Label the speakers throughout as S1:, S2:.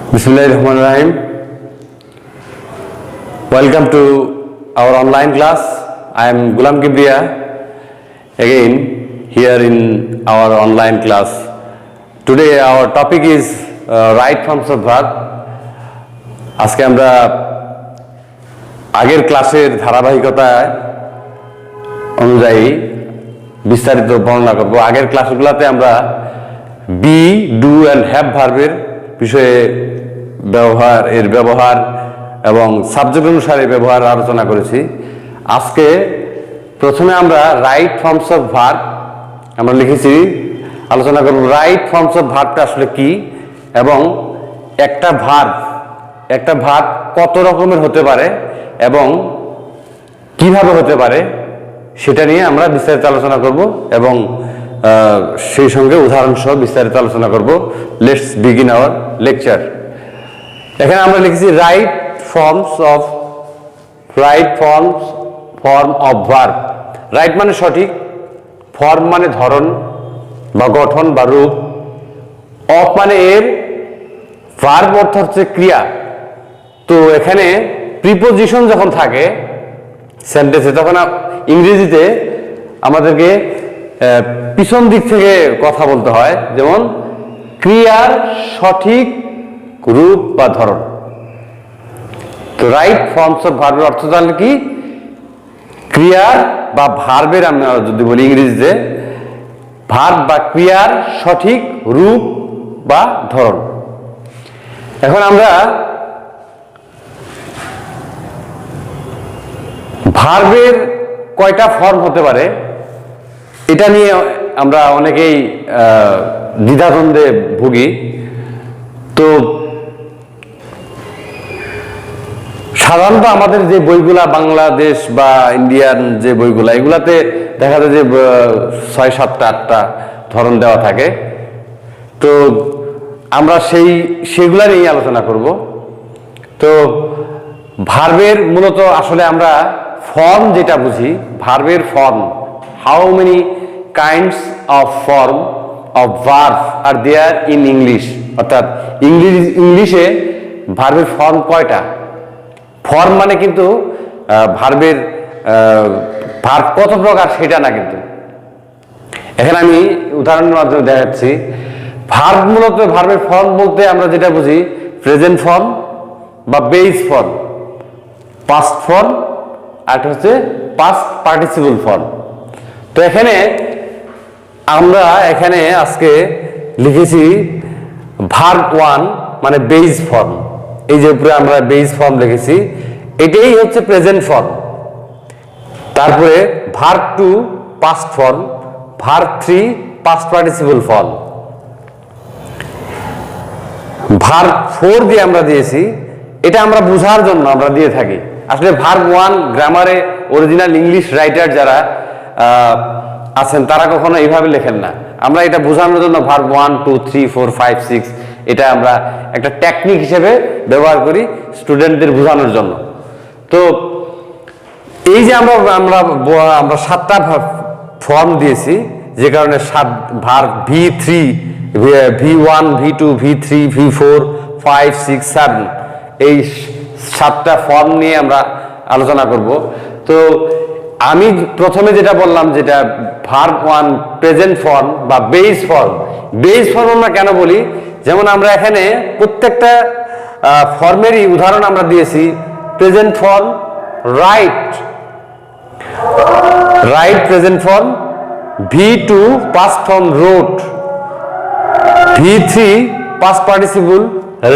S1: Bismillahirrahmanirrahim. Welcome to our online class. I am Gulam Kibriya again here in our online class. Today our topic is right forms of verb. আজকে আমরা আগের ক্লাসের ধারাবাহিকতা অনুযায়ী বিস্তারিত বর্ণনা করব। আগের ক্লাসগুলোতে আমরা বি, ডু অ্যান্ড হ্যাভ ভার্বের বিষয়ে ব্যবহার এবং সাবজেক্ট অনুসারে ব্যবহার আলোচনা করেছি। আজকে প্রথমে আমরা রাইট ফর্মস অফ ভার্ব আমরা লিখেছি, আলোচনা করব রাইট ফর্মস অফ ভার্বটা আসলে কি এবং একটা ভার্ব কত রকমের হতে পারে এবং কিভাবে হতে পারে সেটা নিয়ে আমরা বিস্তারিত আলোচনা করব এবং সেই সঙ্গে উদাহরণ সহ বিস্তারিত আলোচনা করব। Let's begin our lecture. এখানে আমরা লিখেছি right form of verb. Right মানে সঠিক, ফর্ম মানে ধরন বা গঠন বা রূপ, অফ মানে এর, ভার্ব অর্থ হচ্ছে ক্রিয়া। তো এখানে প্রিপোজিশন যখন থাকে সেন্টেন্সে তখন ইংরেজিতে আমাদেরকে পিছন দিক থেকে কথা বলতে হয়, যেমন ক্রিয়ার সঠিক রূপ বা ধরন। তো রাইট ফর্মস অফ ভার্বের অর্থ তাহলে কি? ক্রিয়ার বা ভার্বের, আমরা যদি বলি ইংরেজিতে ভার্ব বা ক্রিয়ার সঠিক রূপ বা ধরন। এখন আমরা ভার্বের কয়টা ফর্ম হতে পারে এটা নিয়ে আমরা অনেকেই দ্বিধাদ্বন্দ্বে ভুগি। তো সাধারণত আমাদের যে বইগুলা, বাংলাদেশ বা ইন্ডিয়ান যে বইগুলা, এগুলাতে দেখা যায় যে 6, 7, 8টা ধরন দেওয়া থাকে। তো আমরা সেইগুলা নিয়ে আলোচনা করব। তো ভার্বের মূলত আসলে আমরা ফর্ম যেটা বুঝি, ভার্বের form, how many kinds of form of verb are there in English, অর্থাৎ ইংলিশে ভার্বের ফর্ম কয়টা। ফর্ম মানে কিন্তু ভার্বের ভার্ব কত প্রকার সেটা না, কিন্তু এখানে আমি উদাহরণের মাধ্যমে দেখাচ্ছি। ভার্ব মূলত ভার্বের ফর্ম বলতে আমরা যেটা বুঝি প্রেজেন্ট ফর্ম বা বেস ফর্ম, পাস্ট ফর্ম, আর হচ্ছে পাস্ট পার্টিসিপল ফর্ম। তো আমরা এখানে আজকে লিখেছি ভার্ব 1 মানে বেস ফর্ম। এই যে উপরে আমরা বেস ফর্ম লিখেছি, এটাই হচ্ছে প্রেজেন্ট ফর্ম। তারপরে verb 2 past form, verb 3 past participle form, verb 4 দিয়ে আমরা দিয়েছি, এটা আমরা বোঝার জন্য আমরা দিয়ে থাকি। আসলে ভার্ব 1 গ্রামারে অরিজিনাল ইংলিশ রাইটার যারা আছেন তারা কখনো এইভাবে লেখেন না। আমরা এটা বোঝানোর জন্য ভার্ব 1, 2, 3, 4, 5, 6 এটা আমরা একটা টেকনিক হিসেবে ব্যবহার করি স্টুডেন্টদের বোঝানোর জন্য। তো এই যে আমরা 7টা ফর্ম দিয়েছি, যে কারণে verb V3, V1, V2, V3, V4, 5, 6, 7 এই 7টা ফর্ম নিয়ে আমরা আলোচনা করব। তো আমি প্রথমে যেটা বললাম, যেটা ভার্ব 1 প্রেজেন্ট ফর্ম বা বেস ফর্ম। বেস ফর্ম আমরা কেন বলি, যেমন আমরা এখানে প্রত্যেকটা ফর্মেরই উদাহরণ আমরা দিয়েছি। Present form write present form, V2 past form wrote, V3 past participle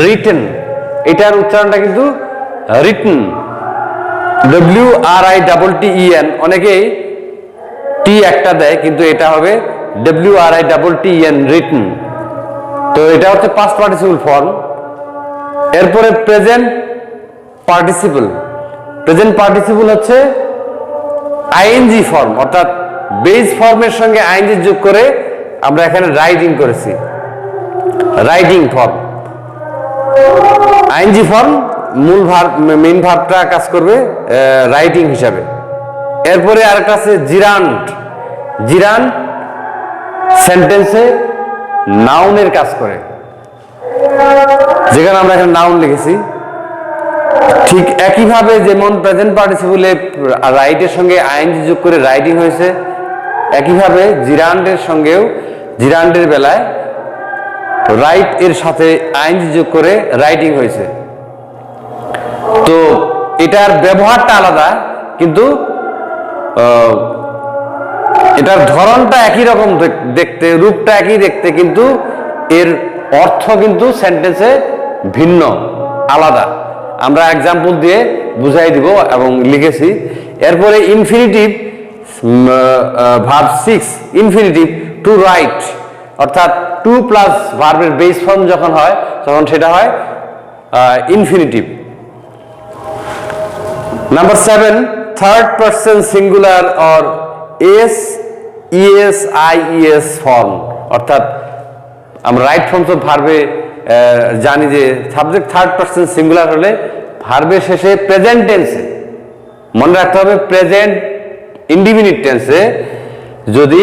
S1: written, এটার উচ্চারণটা কিন্তু রিটন, WRITTEN, অনেকেই টি একটা দেয় কিন্তু এটা হবে WRITTEN, রিটন। তো এটা হচ্ছে পাস্ট পার্টিসিপল ফর্ম। এরপরে প্রেজেন্ট পার্টিসিপল হচ্ছে আইএনজি ফর্ম, অর্থাৎ বেস ফর্মের সঙ্গে আইএনজি যোগ করে আমরা এখানে রাইটিং করেছি, রাইটিং ফর্ম। আইএনজি ফর্ম মূল ভার্ব, মেইন ভার্বটা কাজ করবে রাইটিং হিসাবে। এরপরে আরেকটা আছে জিরান্ট সেন্টেন্সে নাউনের কাজ করে। যেখানে আমরা এখানে নাউন লিখেছি, ঠিক একইভাবে যেমন প্রেজেন্ট পার্টিসিপলে রাইটের সঙ্গে আইএনজি যোগ করে রাইটিং হয়েছে, একইভাবে জিরান্ডের সঙ্গেও জিরান্ডের বেলায় রাইট এর সাথে আইএনজি যোগ করে রাইটিং হয়েছে। তো এটার ব্যবহারটা আলাদা, কিন্তু এটার ধরনটা একই রকম দেখতে, রূপটা একই দেখতে, কিন্তু এর অর্থ কিন্তু সেন্টেন্সে ভিন্ন, আলাদা। আমরা এক্সাম্পল দিয়ে বুঝাই দিব এবং লিখেছি। এরপরে infinitive, verb 6 infinitive to write, অর্থাৎ টু প্লাস ভার্বের বেস ফর্ম যখন হয় তখন সেটা হয় infinitive. Number 7 third person singular or s es ies form, অর্থাৎ আমরা রাইট ফর্মস অফ ভার্বে জানি যে সাবজেক্ট থার্ড পারসন সিঙ্গুলার হলে ভার্বের শেষে প্রেজেন্ট টেন্সে, মনে রাখতে হবে প্রেজেন্ট ইনডিফিনিট টেন্সে যদি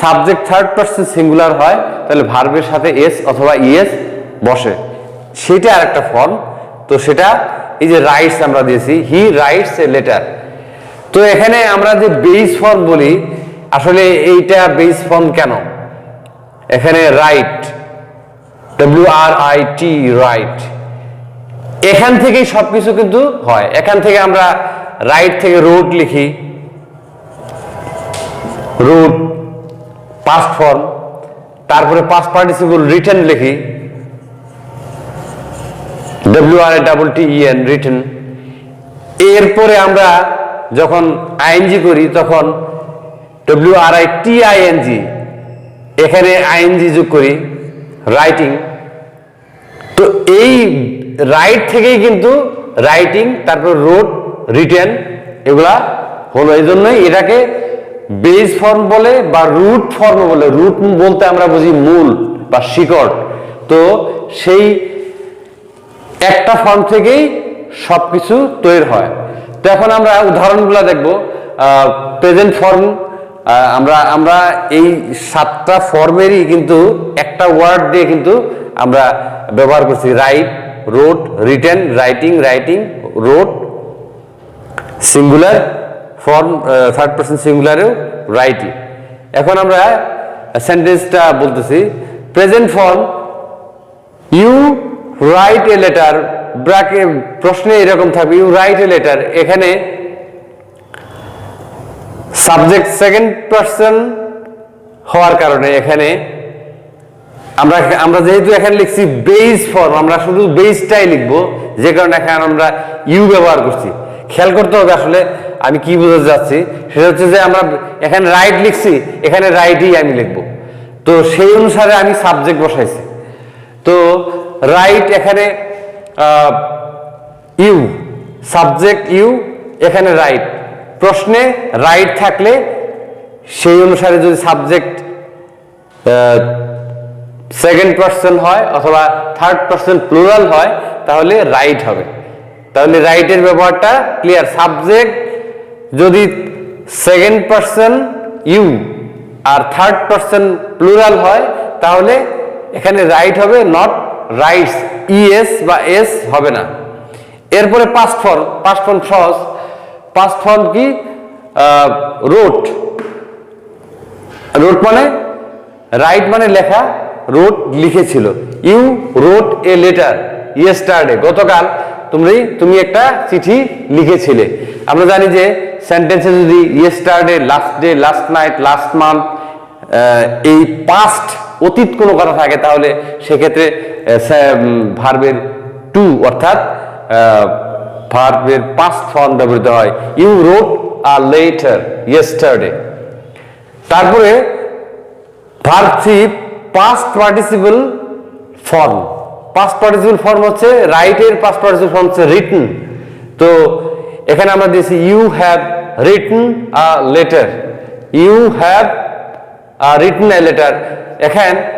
S1: সাবজেক্ট থার্ড পারসন সিঙ্গুলার হয় তাহলে ভার্বের সাথে এস অথবা ইএস বসে, সেটা আরেকটা ফর্ম। তো সেটা এই যে রাইটস আমরা দিয়েছি, হি রাইটস এ লেটার। তো এখানে আমরা যে বেস ফর্ম বলি, আসলে এইটা বেস ফর্ম কেন? এখানে রাইট, WRIT রাইট, এখান থেকেই সবকিছু কিন্তু হয়। এখান থেকে আমরা রাইট থেকে রোড লিখি, রোড পাস্ট ফর্ম, তারপরে পাস্ট পার্টিসিপল রিটেন লিখি, WRITTEN রিটেন। এরপরে আমরা যখন আইএনজি করি তখন WRITING, এখানে আইএনজি যোগ করি, রাইটিং। তো এই রাইট থেকেই কিন্তু রাইটিং, তারপর রোড, রিটেন এগুলা হলো। এই জন্যই এটাকে বেস ফর্ম বলে বা রুট ফর্ম বলে। রুট বলতে আমরা বুঝি মূল বা শিকড়। তো সেই একটা ফর্ম থেকেই সবকিছু তৈরি হয়। তো এখন আমরা উদাহরণগুলো দেখব। প্রেজেন্ট ফর্ম, আমরা এই 7টা ফর্মেরই কিন্তু একটা ওয়ার্ড দিয়ে কিন্তু আমরা ব্যবহার করছি, write, wrote, written, writing, writing, wrote, singular form, third person সিঙ্গুলারেও রাইটিং। এখন আমরা সেন্টেন্সটা বলতেছি। Present form, you write a letter, bracket প্রশ্নে এরকম থাকবে ইউ রাইট এ লেটার। এখানে সাবজেক্ট সেকেন্ড পারসন হওয়ার কারণে এখানে আমরা যেহেতু এখানে লিখছি বেস ফর্ম, আমরা শুধু বেসটাই লিখবো, যে কারণে এখানে আমরা ইউ ব্যবহার করছি। খেয়াল করতে হবে আসলে আমি কি বোঝাতে যাচ্ছি, সেটা হচ্ছে যে আমরা এখানে রাইট লিখছি, এখানে রাইটই আমি লিখবো। তো সেই অনুসারে আমি সাবজেক্ট বসাইছি। তো রাইট এখানে ইউ, সাবজেক্ট ইউ, এখানে রাইট। প্রশ্নে রাইট থাকলে সেই অনুসারে যদি সাবজেক্ট সেকেন্ড পারসন হয় অথবা থার্ড পারসন প্লুরাল হয় তাহলে রাইট হবে। তাহলে রাইটের ব্যবহারটা ক্লিয়ার। সাবজেক্ট যদি সেকেন্ড পারসন ইউ আর থার্ড পারসন প্লুরাল হয় তাহলে এখানে রাইট হবে, নট রাইটস, ইএস বা এস হবে না। এরপরে পাস্ট ফর্ম, পাস্ট ফর্ম সহজ। পাস্ট ফর্ম কি? রোট। রোট মানে রাইট মানে লেখা, রোট লিখেছিল। You wrote a letter yesterday, গতকাল তুমি একটা চিঠি লিখেছিলে। আমরা জানি যে সেন্টেন্সে যদি yesterday, last day, last night, last month এই পাস্ট অতীত কোনো কথা থাকে তাহলে সেক্ষেত্রে ভার্বের টু অর্থাৎ ভার্বের পাস্ট ফর্ম ব্যবহৃত হয়। You wrote a letter yesterday. তারপরে verb 3 past participle form. Past participle form হচ্ছে রাইটের পাস্ট পার্টিসিপল ফর্ম হচ্ছে রিটন। তো এখানে আমরা দিয়েছি you have written a letter, you have written a letter.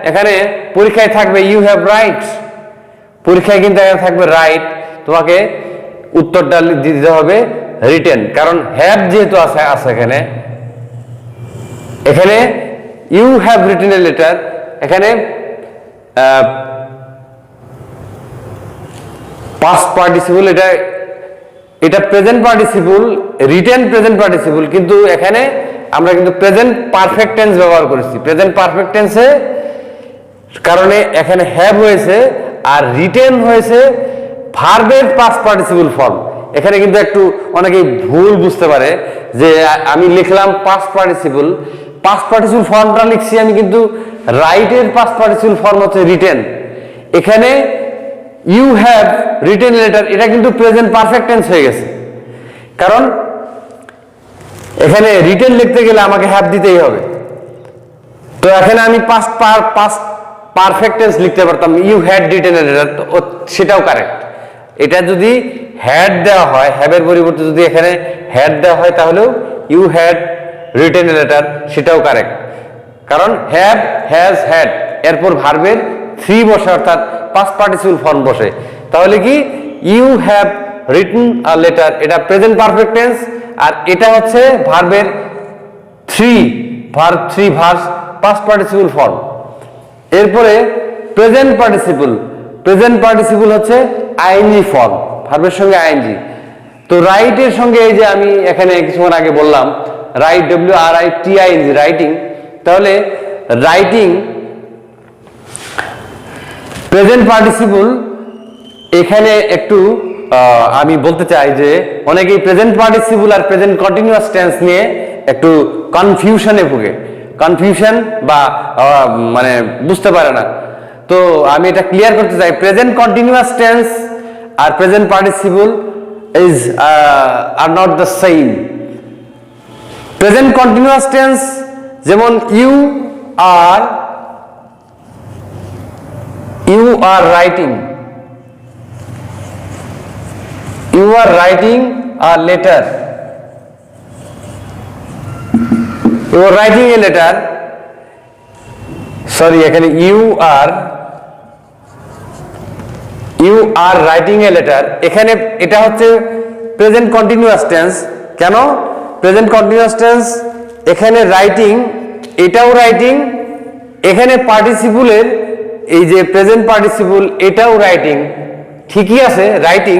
S1: এখানে পরীক্ষায় থাকবে ইউ হ্যাভ রাইট, পরীক্ষায় কিন্তু এখানে থাকবে রাইট, তোমাকে উত্তরটা দিতে হবে রিটেন, কারণ হ্যাভ যেহেতু আছে এখানে you have written a letter. এখানে পাস্ট পার্টিসিপল, এটা present participle, written present participle, কিন্তু এখানে আমরা কিন্তু প্রেজেন্ট পারফেক্ট টেন্স ব্যবহার করেছি। প্রেজেন্ট পারফেক্ট টেন্সে কারণে এখানে হ্যাভ হয়েছে আর রিটেন হয়েছে ভার্বের পাস্ট পার্টিসিপল ফর্ম। এখানে কিন্তু একটু অনেকেই ভুল বুঝতে পারে যে আমি লিখলাম পাস্ট পার্টিসিপল ফর্মটা লিখছি আমি, কিন্তু রাইটের পাস্ট পার্টিসিপল ফর্ম হচ্ছে রিটেন। এখানে ইউ হ্যাভ রিটেন লেটার, এটা কিন্তু প্রেজেন্ট পারফেক্ট টেন্স হয়ে গেছে, কারণ এখানে রিটেন লিখতে গেলে আমাকে হ্যাভ দিতেই হবে। তো এখানে আমি পাস্ট পারফেক্ট টেন্স লিখতে পারতাম, you had written a letter, সেটাও কারেক্ট। এটা যদি হ্যাড দেওয়া হয়, হ্যাভের পরিবর্তে যদি এখানে হ্যাড দেওয়া হয়, তাহলেও you had written a letter, সেটাও কারেক্ট। কারণ হ্যাভ, হ্যাজ, হ্যাড এরপর ভার্বের থ্রি বসে, অর্থাৎ পাস্ট পার্টিসিপল ফর্ম বসে। তাহলে কি you have written a letter, এটা প্রেজেন্ট পারফেক্ট টেন্স, আর এটা হচ্ছে ভার্বের ভার্ব থ্রি ভার্স পাস্ট পার্টিসিপল ফর্ম। এরপরে প্রেজেন্ট পার্টিসিপল হচ্ছে আইএনজি ফর্ম, ভার্বের সঙ্গে আইএনজি। তো রাইটের সঙ্গে এই যে আমি এখানে কিছুক্ষণ আগে বললাম রাইট, WRITING, রাইটিং, তাহলে রাইটিং প্রেজেন্ট পার্টিসিপল। এখানে একটু আমি বলতে চাই যে অনেকেই প্রেজেন্ট পার্টিসিপল আর প্রেজেন্ট কন্টিনিউয়াস টেন্স নিয়ে একটু কনফিউশনে ভোগে, কনফিউশন বা মানে বুঝতে পারে না। তো আমি এটা ক্লিয়ার করতে চাই, প্রেজেন্ট কন্টিনিউয়াস টেন্স আর present participle are not the same. Present continuous tense যেমন you are writing, you are writing a letter, you are writing a letter, sorry এখানে you are writing a letter, এখানে এটা হচ্ছে present continuous tense. কেন present continuous tense? এখানে writing, এটাও writing, এখানে পার্টিসিপলের এই যে প্রেজেন্ট পার্টিসিপল এটাও রাইটিং, ঠিকই আছে রাইটিং,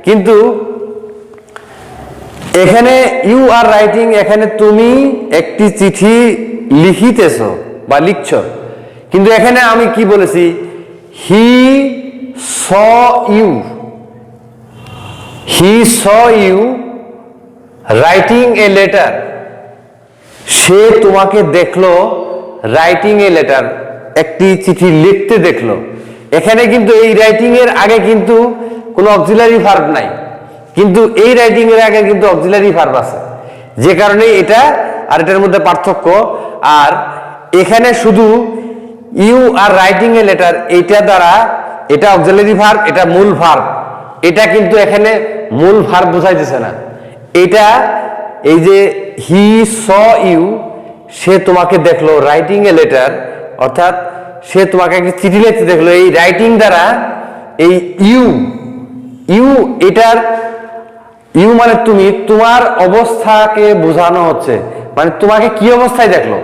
S1: কিন্তু এখানে ইউ আর রাইটিং, এখানে তুমি একটি চিঠি লিখিতেছো বা লিখছো, কিন্তু এখানে আমি কি বলেছি, he saw you writing a letter, সে তোমাকে দেখলো রাইটিং এ লেটার, একটি চিঠি লিখতে দেখলো। এখানে কিন্তু এই রাইটিং এর আগে কিন্তু কোনো অক্সিলারি ভার্ব নাই, কিন্তু এই রাইটিং এর আগে কিন্তু অক্সিলারি ভার্ব আছে, যে কারণে এটা আর এটার মধ্যে পার্থক্য। আর এখানে শুধু you are writing a letter, এইটা দ্বারা এটা অক্সিলারি ভার্ব, এটা মূল ভার্ব, এটা কিন্তু এখানে মূল ভার্ব বোঝাইতেছে না। এটা এই যে হি স ইউ, সে তোমাকে দেখলো রাইটিং এ লেটার, অর্থাৎ সে তোমাকে একটা চিঠি লিখতে দেখলো, এই রাইটিং দ্বারা এই ইউ এটার ইউ মানে তুমি, তোমার অবস্থাকে বোঝানো হচ্ছে, মানে তোমাকে কি অবস্থায় দেখলো,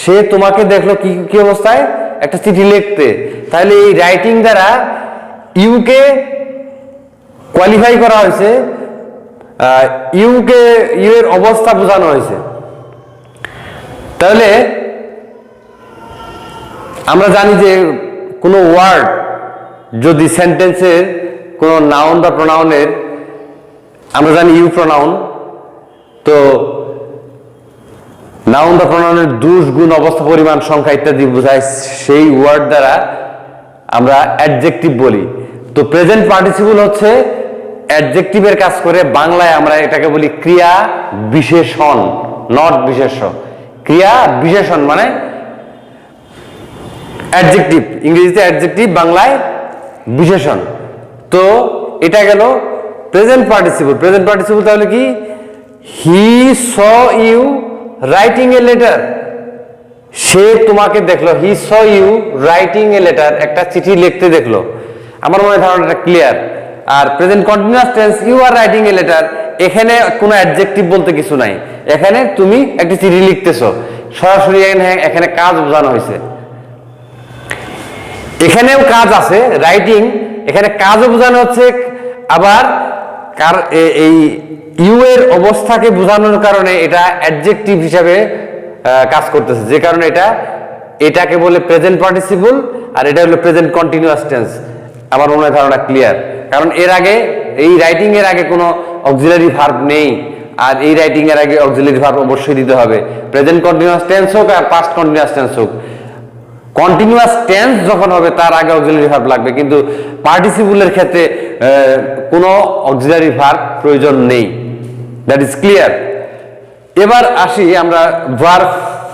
S1: সে তোমাকে দেখলো কি অবস্থায়, একটা চিঠি লিখতে। তাহলে এই রাইটিং দ্বারা ইউকে কোয়ালিফাই করা হয়েছে, ইউ এর অবস্থা বোঝানো হয়েছে। তাহলে আমরা জানি যে কোনো ওয়ার্ড যদি সেন্টেন্সের কোনো নাউন বা প্রোনাউনের, আমরা জানি ইউ প্রোনাউন, তো নাউন বা প্রোনাউনের দুষ, গুণ, অবস্থা, পরিমাণ, সংখ্যা ইত্যাদি বোঝায়, সেই ওয়ার্ড দ্বারা আমরা অ্যাডজেক্টিভ বলি। তো প্রেজেন্ট পার্টিসিপল হচ্ছে অ্যাডজেক্টিভের কাজ করে, বাংলায় আমরা এটাকে বলি ক্রিয়া বিশেষণ, নট বিশেষ্য। ক্রিয়া বিশেষণ মানে অ্যাডজেক্টিভ, ইংরেজিতে অ্যাডজেক্টিভ, বাংলায় বিশেষণ। তো এটা গেল প্রেজেন্ট পার্টিসিপল। প্রেজেন্ট পার্টিসিপল তাহলে কি, he saw you writing a letter, সে তোমাকে দেখলো, he saw you writing a letter, একটা চিঠি লিখতে দেখলো। আমার মনে হয় ধারণাটা ক্লিয়ার। আর present continuous tense, you are writing a letter, এখানে কোনো অ্যাডজেক্টিভ বলতে কিছু নাই, এখানে তুমি একটা চিঠি লিখতেছো, সরাসরি এখানে কাজ বোঝানো হয়েছে। এখানেও কাজ আছে, রাইটিং, এখানে কাজও বোঝানো হচ্ছে, আবার এই ইউ এর অবস্থাকে বোঝানোর কারণে এটা অ্যাডজেক্টিভ হিসাবে কাজ করতেছে, যে কারণে এটাকে বলে প্রেজেন্ট পার্টিসিপল, আর এটা হলো প্রেজেন্ট কন্টিনিউয়াস টেন্স। আমার মনে হয় ধারণা ক্লিয়ার, কারণ এর আগে এই রাইটিং এর আগে কোনো অক্সিলারি ভার্ব নেই, আর এই রাইটিং এর আগে অক্সিলারি ভার্ব অবশ্যই দিতে হবে, প্রেজেন্ট কন্টিনিউয়াস টেন্স হোক আর পাস্ট কন্টিনিউয়াস টেন্স হোক। কন্টিনিউয়াস টেন্স যখন হবে তার আগে অক্সিলারি ভার্ব লাগবে, কিন্তু পার্টিসিপলের ক্ষেত্রে কোনো অক্সিলারি ভার্ব প্রয়োজন নেই। That is clear. এবার আসি আমরা verb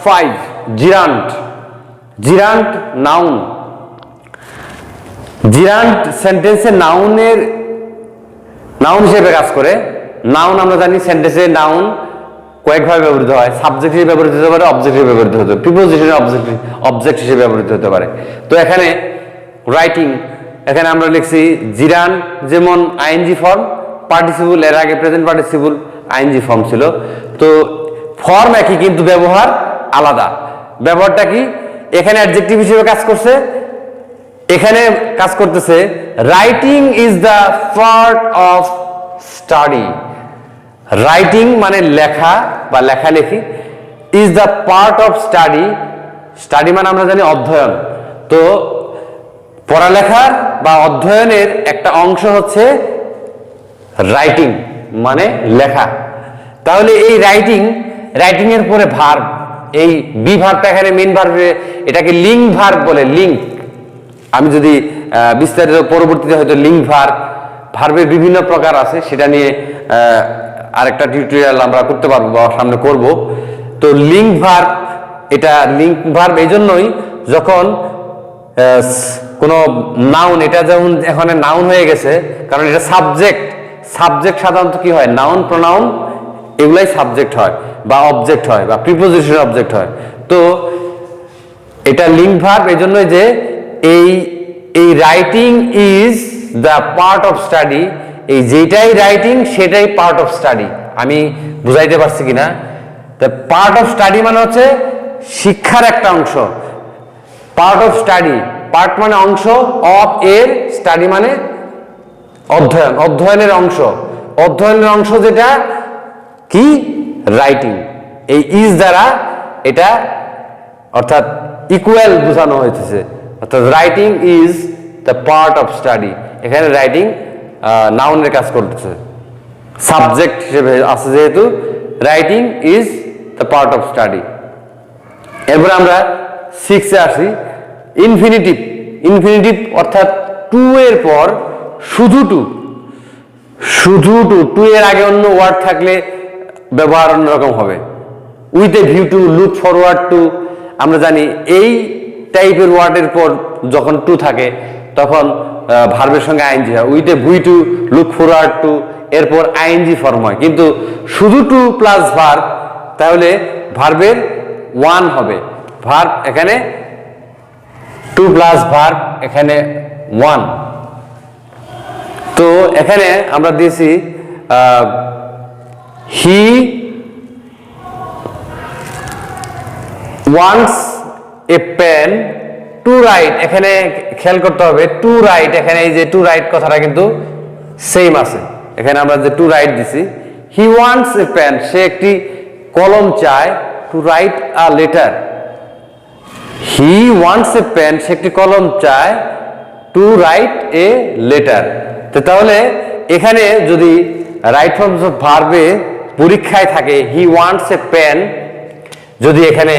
S1: 5, gerund. Gerund noun. Gerund সেন্টেন্সে নাউন হিসেবে কাজ করে। নাউন আমরা জানি সেন্টেন্সে নাউন কয়েকভাবে ব্যবহৃত হয়, সাবজেক্ট হিসেবে ব্যবহৃত হতে পারে, অবজেক্ট হিসেবে ব্যবহৃত হতে পারে, প্রিপোজিশনে অবজেক্ট হিসেবে ব্যবহৃত হতে পারে। তো এখানে রাইটিং, এখানে আমরা লিখছি জিরান্ট, যেমন আইএনজি ফর্ম, পার্টিসিপল এর আগে প্রেজেন্ট পার্টিসিপল আইএনজি ফর্ম ছিল। তো ফর্ম একই কিন্তু ব্যবহার আলাদা। ব্যবহারটা কি? এখানে অ্যাডজেক্টিভ হিসেবে কাজ করছে, এখানে কাজ করতেছে writing is the part of study. Writing মানে লেখা বা লেখালেখি, is the part of study. Study মানে আমরা জানি অধ্যয়ন। তো পড়ালেখার বা অধ্যয়নের একটা অংশ হচ্ছে রাইটিং মানে লেখা। তাহলে এই রাইটিং এর পরে ভার্ব, এই বি ভার্বটা এখানে মেইন ভার্বে, এটাকে লিঙ্ক ভার্ব বলে। লিঙ্ক, আমি যদি বিস্তারিত পরবর্তীতে হয়তো লিঙ্ক ভার্বের বিভিন্ন প্রকার আছে, সেটা নিয়ে আরেকটা টিউটোরিয়াল আমরা করতে পারবো বা সামনে করব। তো লিঙ্ক ভার্ব, এটা লিঙ্ক ভার্ব এই জন্যই যখন কোনো নাউন, এটা যেমন এখানে নাউন হয়ে গেছে কারণ এটা সাবজেক্ট সাধারণত কি হয়, নাউন প্রোনাউন এগুলাই সাবজেক্ট হয় বা অবজেক্ট হয় বা প্রিপোজিশন অবজেক্ট হয়। তো এটা লিঙ্ক ভার্ব এই জন্যই যে এই writing is the part of study, এই যেটাই রাইটিং সেটাই পার্ট অফ স্টাডি। আমি বুঝাইতে পারছি কিনা? পার্ট অফ স্টাডি মানে হচ্ছে শিক্ষার একটা অংশ। পার্ট অফ স্টাডি, পার্ট মানে অংশ, অফ এর, স্টাডি মানে অধ্যয়নের অংশ যেটা কি, রাইটিং। এই ইজ দ্বারা এটা অর্থাৎ ইকুয়াল বোঝানো হয়েছে, অর্থাৎ writing is the part of study. এখানে রাইটিং নাউনের কাজ করতেছে, সাবজেক্ট হিসেবে আছে যেহেতু, writing is the part of study. এরপরে আমরা 6-এ আসি, ইনফিনিটিভ অর্থাৎ টু এর পর শুধু টু এর আগে অন্য ওয়ার্ড থাকলে ব্যবহার অন্যরকম হবে। With a view to, look forward to, আমরা জানি এই টাইপের ওয়ার্ডের পর যখন টু থাকে তখন ভার্বের সঙ্গে আইএনজি হয়। With a view to, look forward to, এরপর আইএনজি ফর্ম হয়। কিন্তু শুধু টু প্লাস ভার্ব, তাহলে ভার্বের ওয়ান হবে। ভার্ব এখানে টু প্লাস ভার্ব এখানে ওয়ান। তো এখানে আমরা দিয়েছি he wants a pen to write. এখানে খেয়াল করতে হবে টু রাইট, এখানে এই যে টু রাইট কথাটা কিন্তু সেম আছে। এখানে আমরা যে টু রাইট দিছি, হি ওয়ান্টস এ পেন, সে একটি কলম চায়, to write a letter. He wants a pen, সে একটি কলম চায়, টু রাইট এ লেটার। তাহলে এখানে যদি রাইট ফর্মস অফ ভার্বে পরীক্ষায় থাকে হি ওয়ান্টস এ পেন, যদি এখানে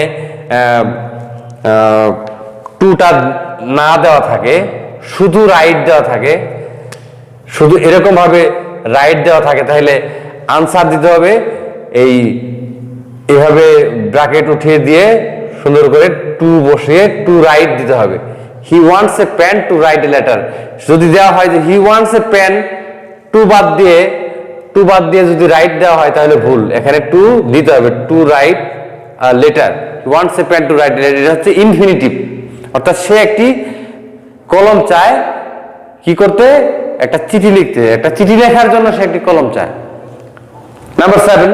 S1: টুটা না দেওয়া থাকে, শুধু রাইট দেওয়া থাকে, শুধু এরকম ভাবে রাইট দেওয়া থাকে, তাহলে আনসার দিতে হবে এইভাবে ব্র্যাকেট উঠিয়ে দিয়ে সুন্দর করে টু বসিয়ে টু রাইট দিতে হবে। He wants a pen to write a letter. যদি দেওয়া হয় যে he wants a pen, to বাদ দিয়ে যদি রাইট দেওয়া হয় তাহলে ভুল, এখানে টু দিতে হবে, to write letter. He wants a pen to write a letter, এটা হচ্ছে ইনফিনিটিভ, অর্থাৎ সে একটি কলম চায় কি করতে, একটা চিঠি লিখতে, একটা চিঠি লেখার জন্য সে একটি কলম চায়। Number 7,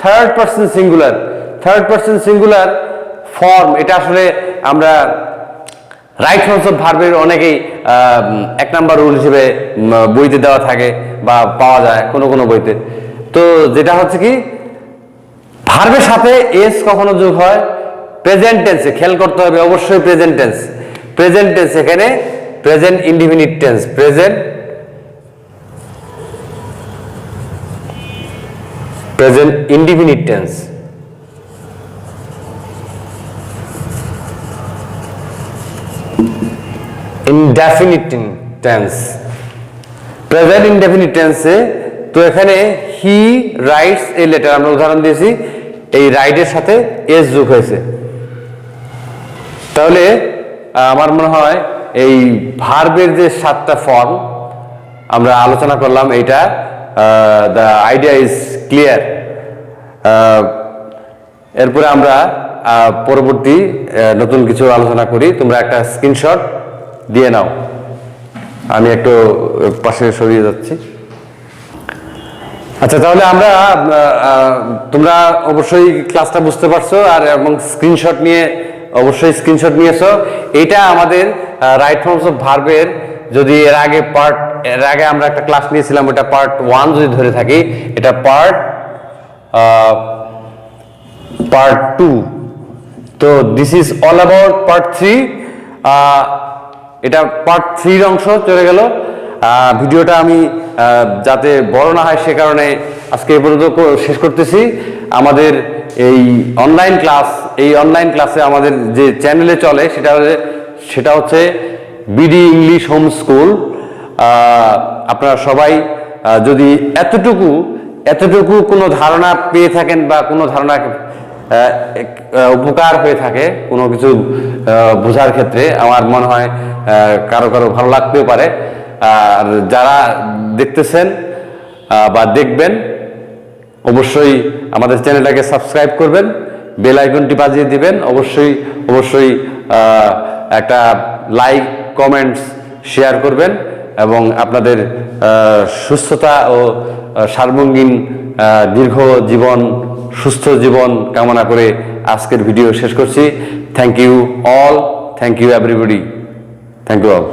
S1: third person singular. Third person singular form, এটা আসলে আমরা রাইট ফর্মস অফ ভার্বের অনেকেই 1 নাম্বার রুল হিসেবে বইতে দেওয়া থাকে বা পাওয়া যায় কোনো কোনো বইতে। তো যেটা হচ্ছে কি, ভার্বের সাথে এস কখনো যোগ হয় প্রেজেন্ট টেন্সে, খেয়াল করতে হবে অবশ্যই প্রেজেন্ট টেন্স। প্রেজেন্ট টেন্স এখানে present indefinite tense, present indefinite tense. Indefinite tense, present indefinite টেন্সে তো এখানে হি রাইটস এ লেটার, আমরা উদাহরণ দিয়েছি, এই রাইটের সাথে এস যোগ হয়েছে। তাহলে আমার মনে হয় এই ভার্বের যে 7টা ফর্ম আমরা আলোচনা করলাম, এইটা দ্য আইডিয়া ইজ ক্লিয়ার। এরপরে আমরা পরবর্তী নতুন কিছু আলোচনা করি। তোমরা একটা স্ক্রিনশট দিয়ে নাও, আমি একটু পাশে সরিয়ে যাচ্ছি। আচ্ছা, তাহলে আমরা তোমরা অবশ্যই ক্লাসটা বুঝতে পারছো আর এবং স্ক্রিনশট নিয়ে অবশ্যই স্ক্রিনশট নিয়েছো। এটা আমাদের রাইট ফর্মস অফ ভার্বের, যদি এর আগে আমরা একটা ক্লাস নিয়েছিলাম, ওটা পার্ট 1 যদি ধরে থাকি, এটা পার্ট 2। তো this is all about part 3। এটা পার্ট 3 অংশ চলে গেল। ভিডিওটা আমি যাতে বড় না হয় সে কারণে আজকে এই পর্যন্ত শেষ করতেছি। আমাদের এই অনলাইন ক্লাসে আমাদের যে চ্যানেলে চলে সেটা হচ্ছে বিডি ইংলিশ হোম স্কুল। আপনারা সবাই যদি এতটুকু কোনো ধারণা পেয়ে থাকেন বা কোনো ধারণা উপকার হয়ে থাকে কোনো কিছু বোঝার ক্ষেত্রে, আমার মনে হয় কারো ভালো লাগতেও পারে। আর যারা দেখতেছেন বা দেখবেন, অবশ্যই আমাদের চ্যানেলটাকে সাবস্ক্রাইব করবেন, বেল আইকনটি বাজিয়ে দিবেন, অবশ্যই একটা লাইক, কমেন্টস, শেয়ার করবেন এবং আপনাদের সুস্থতা ও সার্বঙ্গীন দীর্ঘ জীবন, সুস্থ জীবন কামনা করে আজকের ভিডিও শেষ করছি। Thank you all, thank you everybody, thank you all.